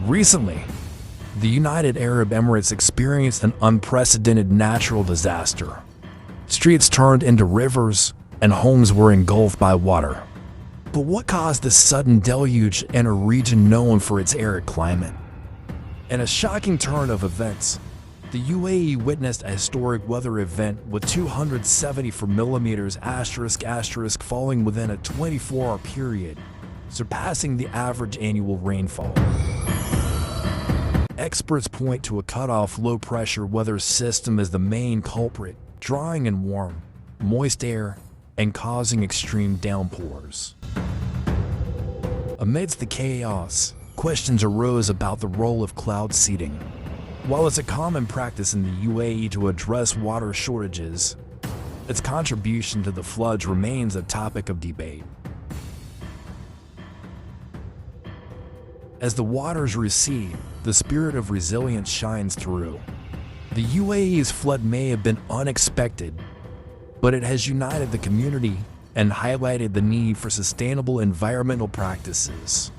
Recently, the United Arab Emirates experienced an unprecedented natural disaster. Streets turned into rivers, and homes were engulfed by water. But what caused this sudden deluge in a region known for its arid climate? In a shocking turn of events, the UAE witnessed a historic weather event with 274 millimeters *** falling within a 24-hour period, surpassing the average annual rainfall. Experts point to a cut-off low-pressure weather system as the main culprit, drawing in warm, moist air and causing extreme downpours. Amidst the chaos, questions arose about the role of cloud seeding. While it's a common practice in the UAE to address water shortages, its contribution to the floods remains a topic of debate. As the waters recede, the spirit of resilience shines through. The UAE's flood may have been unexpected, but it has united the community and highlighted the need for sustainable environmental practices.